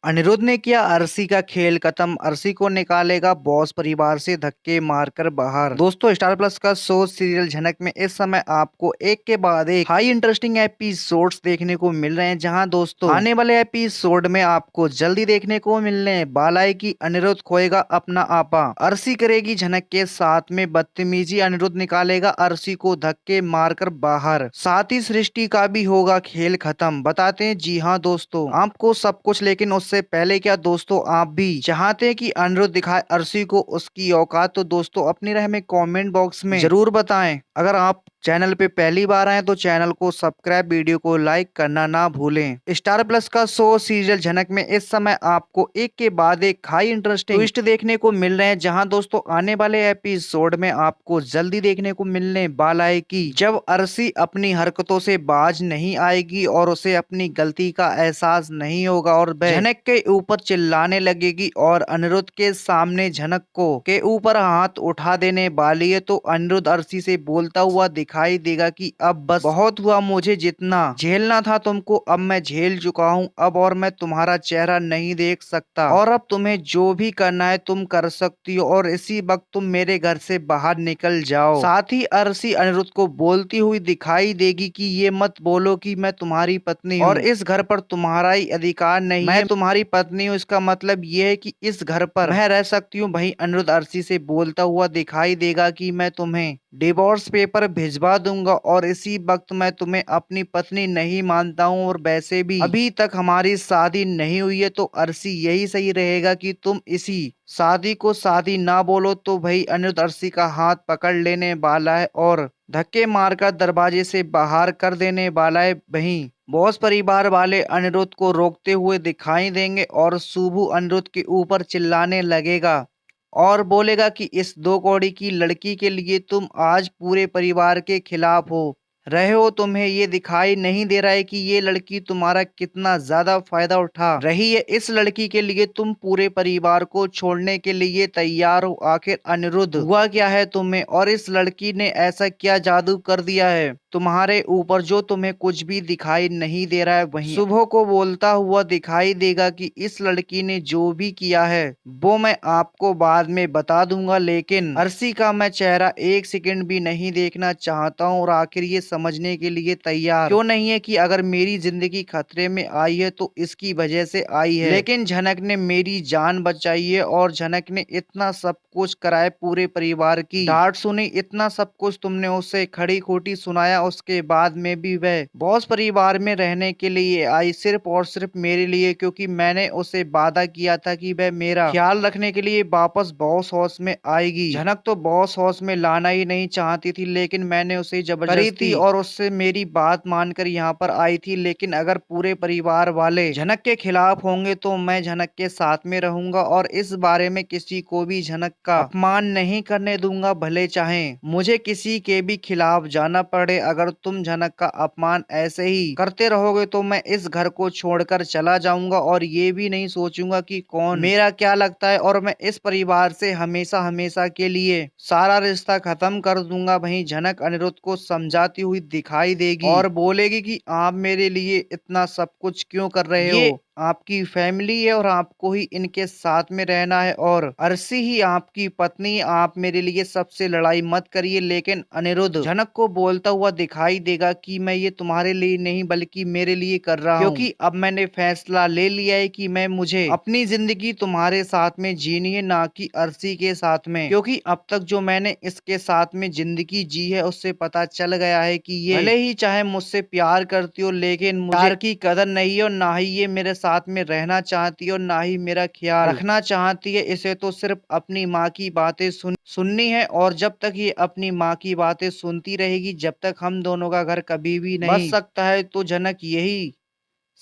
अनिरुद्ध ने किया अरसी का खेल खत्म। अरसी को निकालेगा बॉस परिवार से धक्के मारकर बाहर। दोस्तों, स्टार प्लस का शो सीरियल झनक में इस समय आपको एक के बाद एक हाई इंटरेस्टिंग एपिसोड्स देखने को मिल रहे हैं, जहां दोस्तों आने वाले एपिसोड में आपको जल्दी देखने को मिलने वाला है कि अनिरुद्ध खोएगा अपना आपा, अरसी करेगी झनक के साथ में बदतमीजी, अनिरुद्ध निकालेगा अरसी को धक्के मारकर बाहर, साथ ही सृष्टि का भी होगा खेल खत्म। बताते हैं जी हाँ दोस्तों, आपको सब कुछ, लेकिन उससे पहले क्या दोस्तों आप भी चाहते हैं कि अनिरुद्ध दिखाए अरसी को उसकी औकात, तो दोस्तों अपनी राय में कमेंट बॉक्स में जरूर बताएं। अगर आप चैनल पे पहली बार आए तो चैनल को सब्सक्राइब, वीडियो को लाइक करना ना भूलें। स्टार प्लस का शो सीरियल झनक में इस समय आपको एक के बाद एक हाई इंटरेस्टिंग ट्विस्ट देखने को मिल रहे हैं, जहां दोस्तों आने वाले एपिसोड में आपको जल्दी देखने को मिलने वाला है कि जब अरसी अपनी हरकतों से बाज नहीं आएगी और उसे अपनी गलती का एहसास नहीं होगा और वह झनक के ऊपर चिल्लाने लगेगी और अनिरुद्ध के सामने झनक को के ऊपर हाथ उठा देने वाली है, तो अनिरुद्ध अरसी से बोलता हुआ दिखाई देगा कि अब बस बहुत हुआ, मुझे जितना झेलना था तुमको अब मैं झेल चुका हूँ, अब और मैं तुम्हारा चेहरा नहीं देख सकता और अब तुम्हें जो भी करना है तुम कर सकती हो और इसी वक्त तुम मेरे घर से बाहर निकल जाओ। साथ ही अरसी अनिरुद्ध को बोलती हुई दिखाई देगी कि ये मत बोलो कि मैं तुम्हारी पत्नी हूँ और इस घर पर तुम्हारा ही अधिकार नहीं है, मैं तुम्हारी पत्नी हूँ, इसका मतलब ये है कि इस घर पर मैं रह सकती हूँ। वहीं अनिरुद्ध अरसी से बोलता हुआ दिखाई देगा कि मैं तुम्हें डिवोर्स पेपर भिजवा दूंगा और इसी वक्त मैं तुम्हें अपनी पत्नी नहीं मानता हूँ और वैसे भी अभी तक हमारी शादी नहीं हुई है, तो अरसी यही सही रहेगा कि तुम इसी शादी को शादी ना बोलो। तो भाई अनिरुद्ध अरसी का हाथ पकड़ लेने वाला है और धक्के मारकर दरवाजे से बाहर कर देने वाला है। वहीं बॉस परिवार वाले अनिरुद्ध को रोकते हुए दिखाई देंगे और शुभू अनिरुद्ध के ऊपर चिल्लाने लगेगा और बोलेगा कि इस दो कौड़ी की लड़की के लिए तुम आज पूरे परिवार के खिलाफ हो रहे हो। तुम्हें ये दिखाई नहीं दे रहा है कि ये लड़की तुम्हारा कितना ज्यादा फायदा उठा रही है, इस लड़की के लिए तुम पूरे परिवार को छोड़ने के लिए तैयार हो। आखिर अनिरुद्ध हुआ क्या है तुम्हें और इस लड़की ने ऐसा क्या जादू कर दिया है तुम्हारे ऊपर जो तुम्हें कुछ भी दिखाई नहीं दे रहा है। वहीं सुबह को बोलता हुआ दिखाई देगा कि इस लड़की ने जो भी किया है वो मैं आपको बाद में बता दूंगा, लेकिन अरसी का मैं चेहरा एक सेकंड भी नहीं देखना चाहता हूँ और आखिर ये समझने के लिए तैयार क्यों नहीं है कि अगर मेरी जिंदगी खतरे में आई है तो इसकी वजह से आई है, लेकिन झनक ने मेरी जान बचाई है और झनक ने इतना सब कुछ कराया, पूरे परिवार की डांट सुनी, इतना सब कुछ तुमने उसे खड़ी खोटी सुनाया, उसके बाद में भी वह बॉस परिवार में रहने के लिए आई सिर्फ और सिर्फ मेरे लिए, क्योंकि मैंने उसे वादा किया था कि वह मेरा ख्याल रखने के लिए वापस बॉस हाउस में आएगी। झनक तो बॉस हाउस में लाना ही नहीं चाहती थी, लेकिन मैंने उसे जबरदस्ती थी और उससे मेरी बात मानकर यहाँ पर आई थी। लेकिन अगर पूरे परिवार वाले झनक के खिलाफ होंगे तो मैं झनक के साथ में रहूंगा और इस बारे में किसी को भी झनक का अपमान नहीं करने दूंगा, भले चाहे मुझे किसी के भी खिलाफ जाना पड़े। अगर तुम झनक का अपमान ऐसे ही करते रहोगे तो मैं इस घर को छोड़कर चला जाऊंगा और ये भी नहीं सोचूंगा कि कौन मेरा क्या लगता है और मैं इस परिवार से हमेशा हमेशा के लिए सारा रिश्ता खत्म कर दूंगा। वहीं झनक अनिरुद्ध को समझाती हुई दिखाई देगी और बोलेगी कि आप मेरे लिए इतना सब कुछ क्यों कर रहे हो, आपकी फैमिली है और आपको ही इनके साथ में रहना है और अरसी ही आपकी पत्नी, आप मेरे लिए सबसे लड़ाई मत करिए। लेकिन अनिरुद्ध झनक को बोलता हुआ दिखाई देगा कि मैं ये तुम्हारे लिए नहीं बल्कि मेरे लिए कर रहा हूँ, क्योंकि अब मैंने फैसला ले लिया है कि मुझे अपनी जिंदगी तुम्हारे साथ में जीनी है, ना कि अरसी के साथ में, क्योंकि अब तक जो मैंने इसके साथ में जिंदगी जी है उससे पता चल गया है कि ये भले ही चाहे मुझसे प्यार करती हो लेकिन मुझे प्यार की कदर नहीं है और ना ही ये मेरे साथ में रहना चाहती है और ना ही मेरा ख्याल रखना चाहती है। इसे तो सिर्फ अपनी माँ की बातें सुननी है और जब तक ये अपनी माँ की बातें सुनती रहेगी जब तक हम दोनों का घर कभी भी नहीं बच सकता है। तो जनक यही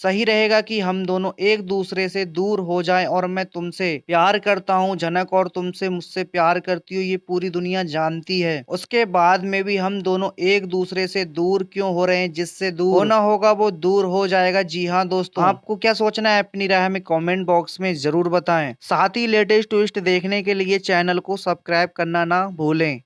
सही रहेगा कि हम दोनों एक दूसरे से दूर हो जाएं और मैं तुमसे प्यार करता हूं जनक और तुमसे मुझसे प्यार करती हो ये पूरी दुनिया जानती है। उसके बाद में भी हम दोनों एक दूसरे से दूर क्यों हो रहे हैं, जिससे दूर होना होगा वो दूर हो जाएगा। जी हाँ दोस्तों, आपको क्या सोचना है अपनी राय में कमेंट बॉक्स में जरूर बताएं। साथ ही लेटेस्ट ट्विस्ट देखने के लिए चैनल को सब्सक्राइब करना ना भूलें।